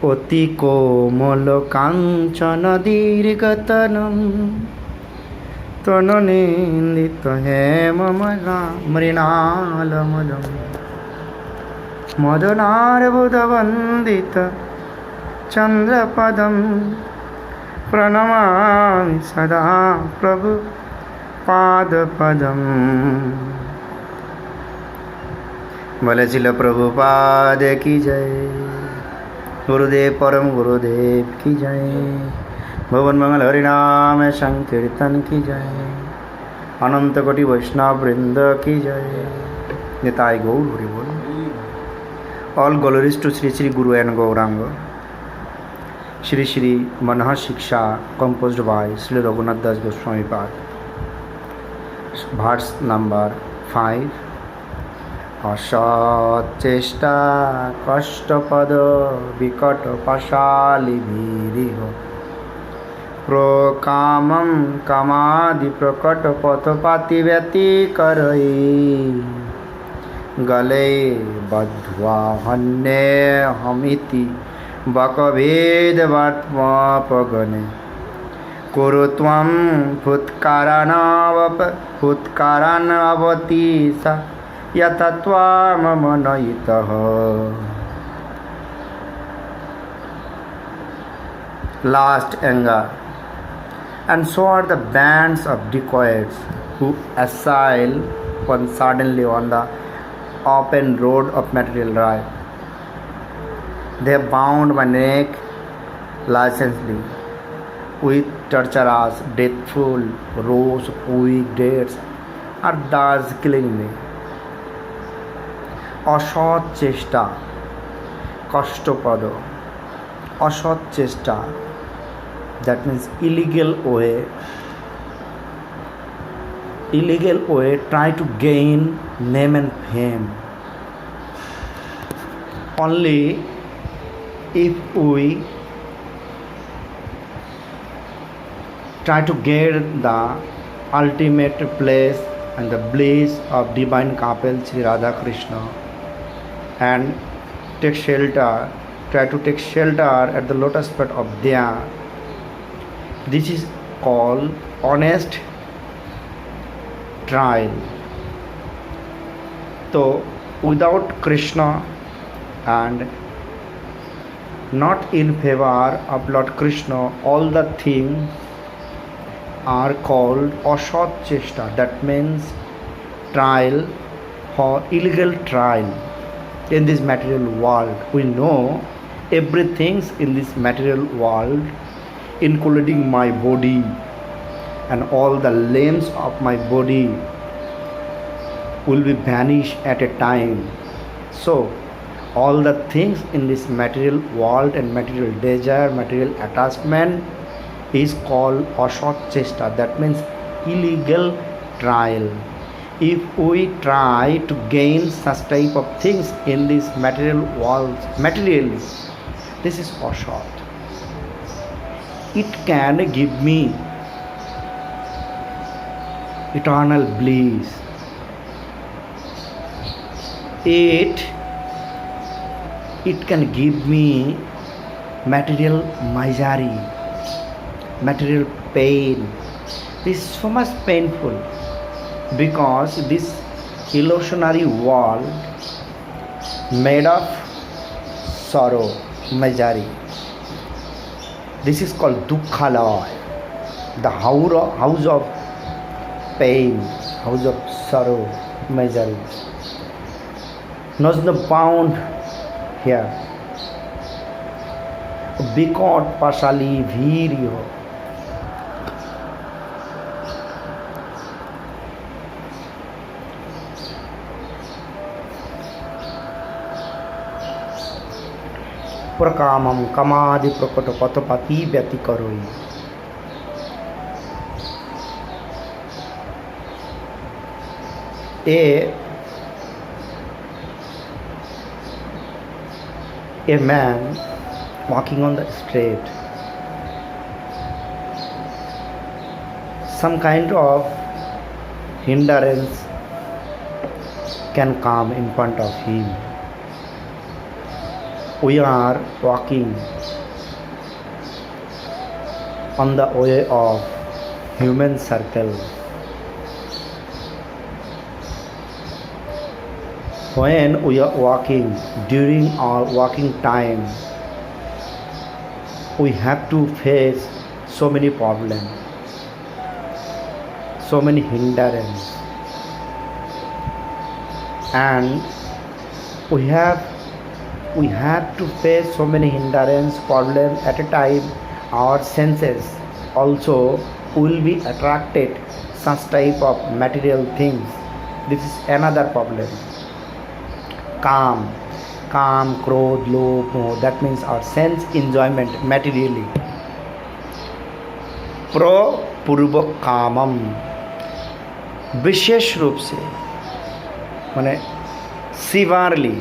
অতি কোমল কাঞ্চন দীর্ঘতনম তননিন্দিত হেমমৃণালমলম মদনার্বুদবন্দিত চন্দ্রপদম প্রণমামি সদা প্রভু পাদপদম। বলেছিল প্রভুপাদ কি জয়, गुरुदेव परम गुरुदेव की जय, भुवन मंगल हरिनाम संकीर्तन की जय, अनंत कोटि वैष्णव वृंद की जय। निताय गौर हरि बोल। All glories to Shri Shri Guru and Gaurang. Shri Shri मनः शिक्षा composed by श्री रघुनाथ दास गोस्वामी पाद। verse number 5। অসচেষ্টা কষ্টপদ বিকট পাশালিভিরিহ প্রকামম কামাদি প্রকট পথপাতি ব্যতিকরৈ গলে বধ্বা হন্যে হমিতি বকভেদবাত্মপগনে কুরু ত্বং ফুৎকারানবতি সা यथा त्वाममनयितः। Last anger. And so are the bands of dacoits who assail one suddenly on the open road of material life. They have bound my neck licentiously with torturous, deathful rows of weak dates, are thus killing me. অসৎ চেষ্টা কষ্টপদ, অসৎ চেষ্টা, that means illegal way try to gain name and fame. Only if we try to get the ultimate place and the bliss of divine couple Sri Radha Krishna and try to take shelter at the lotus feet of Dhya. This is called honest trial. So without Krishna and not in favor of Lord Krishna, all the things are called asat chesta. That means trial or illegal trial. In this material world, we know everything in this material world, including my body and all the limbs of my body, will be vanished at a time. So all the things in this material world and material desire, material attachment is called asat chesta. That means illegal trial. If we try to gain such type of things in this material world materially, this is asat. It can give me eternal bliss. It can give me material misery, material pain. This is so much painful because this illusionary world made of sorrow, misery. This is called Dukkhalaya, the house of pain, house of sorrow, misery. Knows the bound here. Bikot pasali viryo. प्रकामम कमादि प्रकट पथपाती व्यतिकरोई। A man walking on the street, some kind of hindrance can come in front of him. we are walking on the way of human circle. When we are walking, during our walking time, we have to face so many problems, so many hindrances, and we have to face so many hindrance problems at a time. Our senses also will be attracted such type of material things. This is another problem. Calm, krodh, lobh, moh, that means our sense enjoyment materially. पूर्व कामम, विशेष रूप से माने severely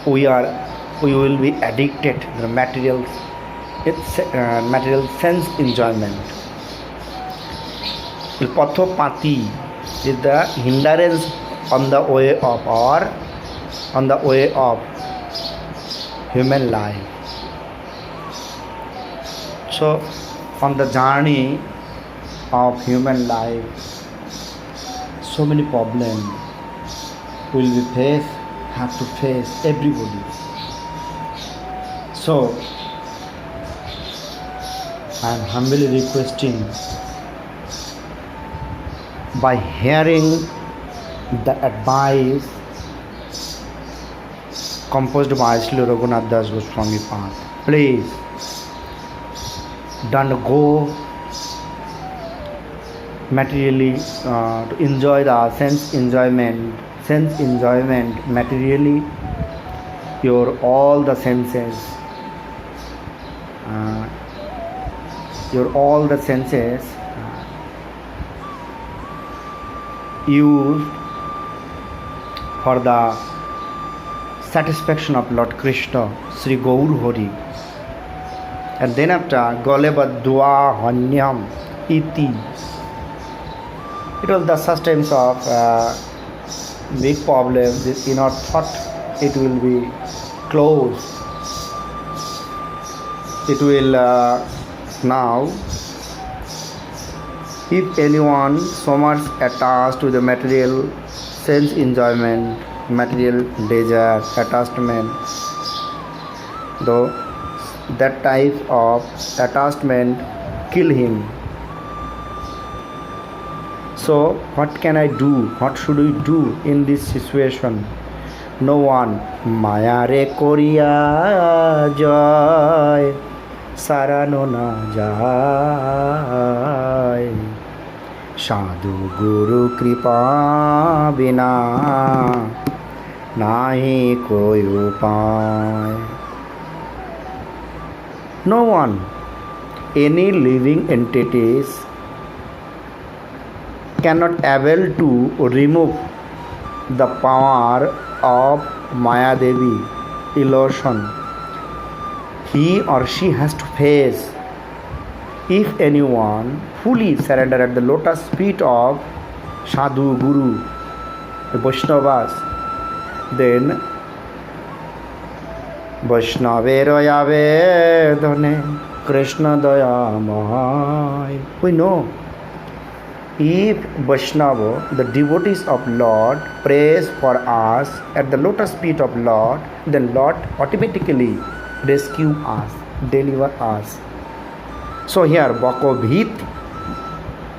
we will be addicted to the material sense enjoyment. Pathopati is the hindrance on the way of human life. So on the journey of human life, so many problems will be have to face everybody. So I am humbly requesting, by hearing the advice composed by Sri Raghunath Das Goswami Pad, please don't go materially to enjoy the sense enjoyment materially. Your all the senses used for the satisfaction of Lord Krishna, Sri Gaur Hari. And then after Golebadwa Hanyam Iti, it was the sustenance of big problem. This in our thought it will be closed. It will now, if anyone so much attached to the material sense enjoyment, material desire, attachment, though that type of attachment kill him. So what can I do? What should we do in this situation? No one. Maya re koriya joy sarano na jai, sadhu guru kripa bina nahi koi upay. No one, any living entities cannot able to remove the power of Maya Devi illusion. He or she has to face. If anyone fully surrender at the lotus feet of Sadhu Guru, the Vaishnavas, then Vaishnavera Vedane Krishna Daya Mahai. We know, if Vaishnava, the devotees of Lord, prays for us at the lotus feet of Lord, then Lord automatically rescue us, deliver us. So here, Bakovit,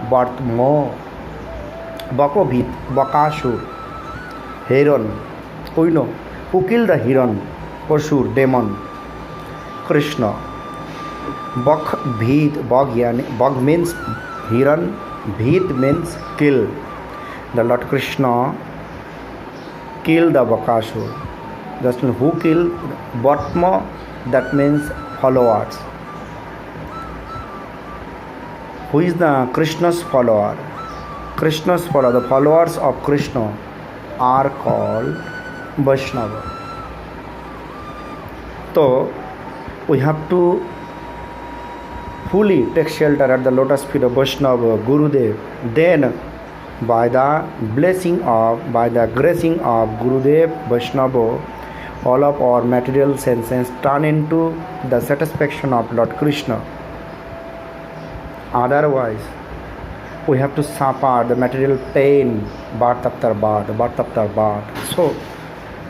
Bartmo, Bakovit, Bakashur, Heron, we know, who killed the Heron, Pashur, demon, Krishna. Bag means Heron, Bhit means kill. The Lord Krishna killed the Bakashur. Just who killed? Bhatma, that means followers. Who is the Krishna's follower? Krishna's follower, the followers of Krishna are called Vaishnava. So we have to fully take shelter at the lotus feet of Vaishnava, Gurudev. Then by the gracing of Gurudev, Vaishnava, all of our material senses turn into the satisfaction of Lord Krishna. Otherwise, we have to suffer the material pain, birth after birth, birth after birth. So,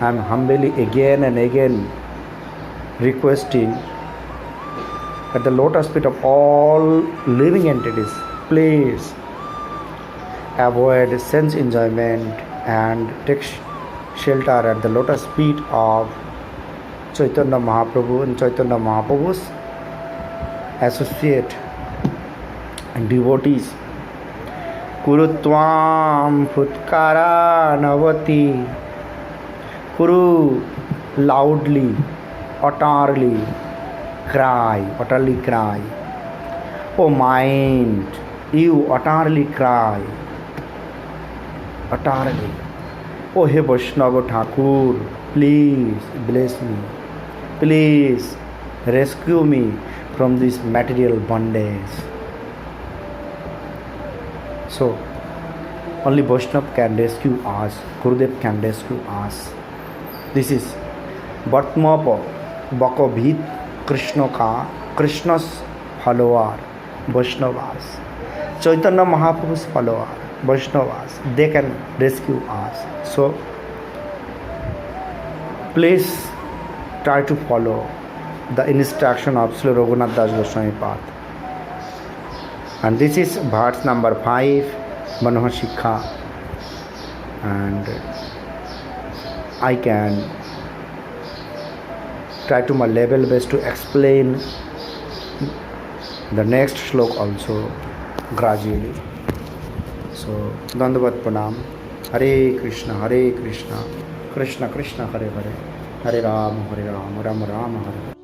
I am humbly again and again requesting at the lotus feet of all living entities, please avoid sense enjoyment and take shelter at the lotus feet of Chaitanya Mahaprabhu and Chaitanya Mahaprabhu's associate and devotees. Kurutvam Futkara Navati. Kuru loudly, utterly cry. Oh mind, you utterly cry. Utterly. Oh He Vaishnava Thakur, please bless me. Please rescue me from this material bondage. So, only Vaishnava can rescue us. Gurudev can rescue us. This is Batmapa Bakabhit Krishna ka Krishna's follower, Vaishnavas. Chaitanya Mahaprabhu's follower, Vaishnavas. They can rescue us. So, please try to follow the instruction of Sri Raghunath Das Goswami path. And this is verse number 5, Manohar Shikha. And I can try to my level best to explain the next slok also gradually. So, Dandavat Pranam. Hare Krishna, Krishna Krishna, Hare Hare, Hare Ram, Ram Ram, Hare